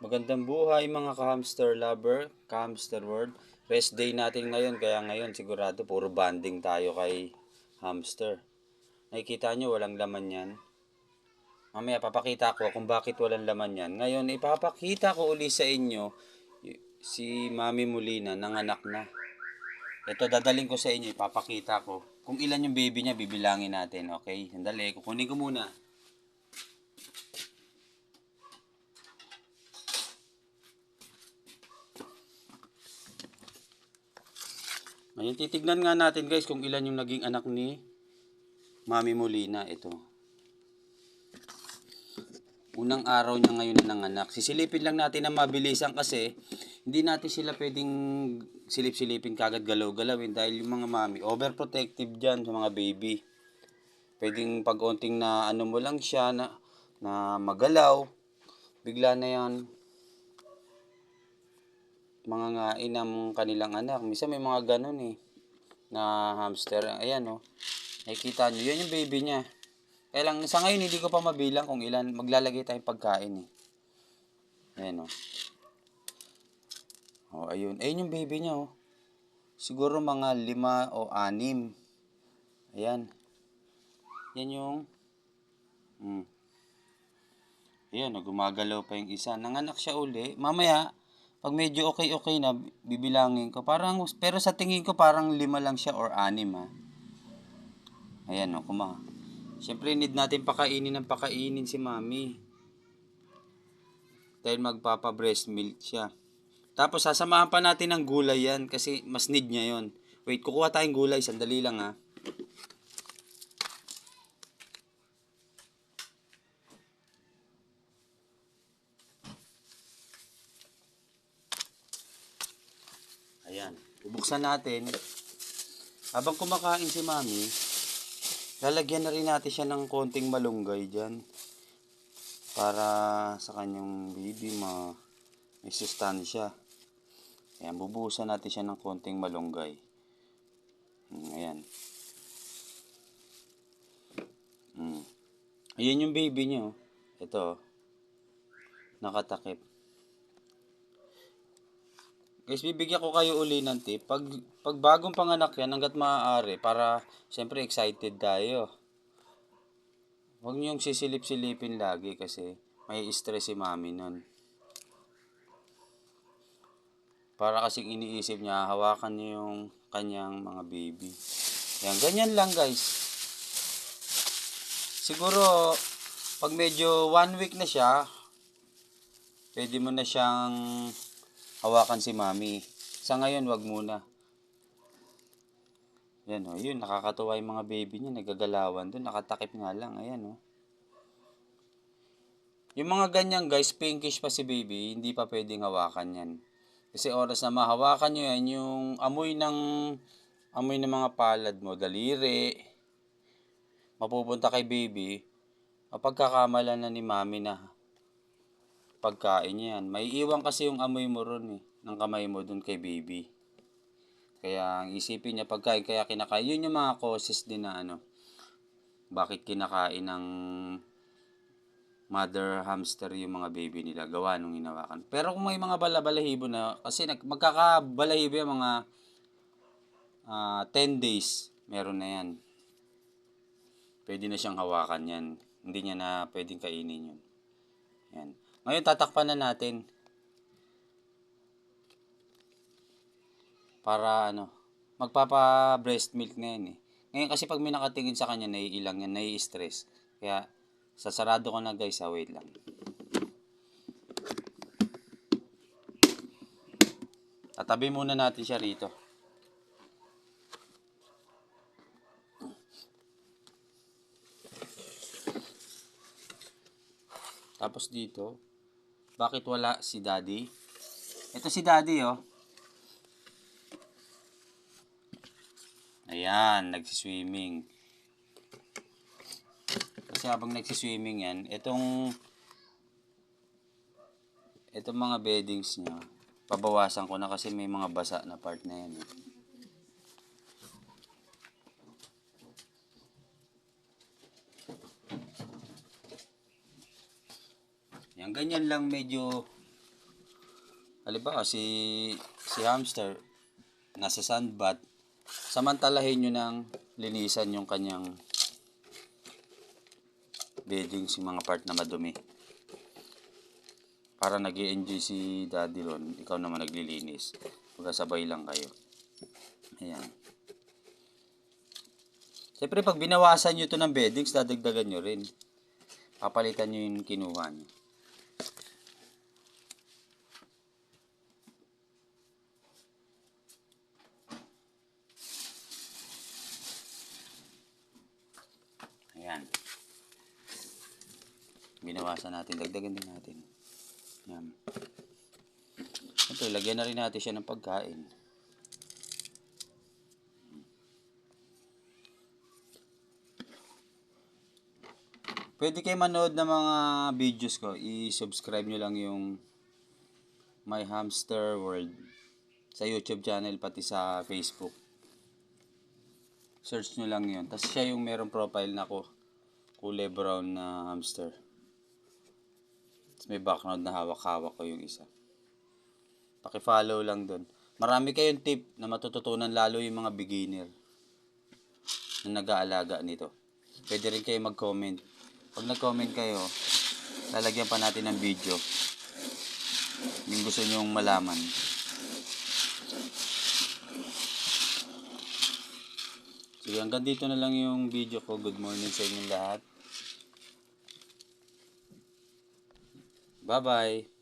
Magandang buhay mga ka-hamster lover, ka-hamster world. Rest day natin ngayon, kaya ngayon sigurado puro banding tayo kay hamster. Nakikita nyo walang laman yan. Mamaya papakita ko kung bakit walang laman yan. Ngayon ipapakita ko uli sa inyo si Mami Molina nanganak na. Ito dadaling ko sa inyo, ipapakita ko. Kung ilan yung baby niya, bibilangin natin. Okay, sandali, kukunin ko muna. Ngayon titignan nga natin guys kung ilan yung naging anak ni Mami Molina. Ito. Unang araw niya ngayon na nanganak. Sisilipin lang natin na mabilisan kasi hindi natin sila pwedeng silip-silipin kagad galaw-galawin dahil yung mga mami overprotective dyan sa mga baby. Pwedeng pag onting na ano mo lang siya na magalaw, bigla na yan mga ngain ng kanilang anak. Minsan may mga ganun na hamster. Ayan oh. Nakikita nyo, yan yung baby niya. Kaya lang, sa ngayon hindi ko pa mabilang kung ilan. Maglalagay tayong pagkain Ayan o. Oh, ayun. Ayun yung baby niya Siguro mga 5 o 6. Ayan. Yan yung... Ayan, gumagalaw pa yung isa. Nanganak siya uli. Mamaya, pag medyo okay-okay na, bibilangin ko. Pero sa tingin ko parang 5 lang siya or 6 Ayan Siyempre need natin pakainin ng pakainin si mami. Dahil magpapa-breast milk siya. Tapos sasamahan pa natin ng gulay yan kasi mas need niya yon. Wait, kukuha tayong gulay. Sandali lang ha. Ayan. Bubuksan natin. Habang kumakain si mami, lalagyan na rin natin siya ng konting malunggay dyan. Para sa kanyang baby may sustansya. Ayan, bubuhusan natin siya ng konting malunggay. Ayan. Ayan yung baby niyo. Ito. Nakatakip. Guys, bibigyan ko kayo uli ng tip. Pag bagong panganak yan, hanggat maaari, para siyempre excited tayo. Huwag niyong sisilip-silipin lagi kasi may stress si mami nun. Para kasing iniisip niya, hawakan niyo yung kanyang mga baby. Yan, ganyan lang guys. Siguro, pag medyo 1 week na siya, pwede mo na siyang hawakan si mami. Sa ngayon, wag muna. Yan yun, nakakatuwa yung mga baby niya, nagagalawan doon, nakatakip nga lang, ayan Yung mga ganyan guys, pinkish pa si baby, hindi pa pwedeng hawakan yan. Kasi oras na mahawakan nyo yan, yung amoy ng mga palad mo, daliri, mapupunta kay baby, mapagkakamalan na ni mami na pagkain yan. May iwan kasi yung amoy mo ron ng kamay mo dun kay baby. Kaya ang isipin niya pagkain, kaya kinakain. Yun yung mga causes din na bakit kinakain ng mother hamster yung mga baby nila gawa nung hinawakan. Pero kung may mga balabalahibo na, kasi magkakabalahibo yung mga 10 days, meron na yan. Pwede na siyang hawakan yan. Hindi niya na pwedeng kainin yun. Yan. Ngayon tatakpan na natin para magpapa breast milk na yan Ngayon kasi pag may nakatingin sa kanya, naiilang yan, nai-stress. Kaya sasarado ko na guys wait lang. Tatabi muna natin siya rito. Tapos dito, bakit wala si daddy? Ito si daddy Ayan, nagsiswimming. Kasi habang nagsiswimming yan, itong mga beddings niya, pabawasan ko na kasi may mga basa na part na yan Yan, ganyan lang medyo Halimbawa, si hamster, nasa sandbat, samantalahin nyo ng linisan yung kanyang bedding, si mga part na madumi. Para nag-i-enjoy si daddy ron, ikaw naman naglilinis. Magkasabay lang kayo. Ayan. Siyempre, pag binawasan nyo to ng beddings, dadagdagan nyo rin. Papalitan nyo yung kinuha nyo. Ayan. Binawasan natin, dagdagan din natin. Ayan. Siyempre, lagyan na rin natin siya ng pagkain. Pwede kayo manood ng mga videos ko. I-subscribe nyo lang yung My Hamster World sa YouTube channel pati sa Facebook. Search nyo lang yun. Tapos siya yung merong profile na ko. Kulay brown na hamster. Tapos may background na hawak-hawak ko yung isa. Paki-follow lang dun. Marami kayong tip na matututunan lalo yung mga beginner na nag-aalaga nito. Pwede rin kayo mag-comment. Pag nag-comment kayo, lalagyan pa natin ng video yung gusto nyong malaman. Sige, hanggang dito na lang yung video ko. Good morning sa inyong lahat. Bye-bye.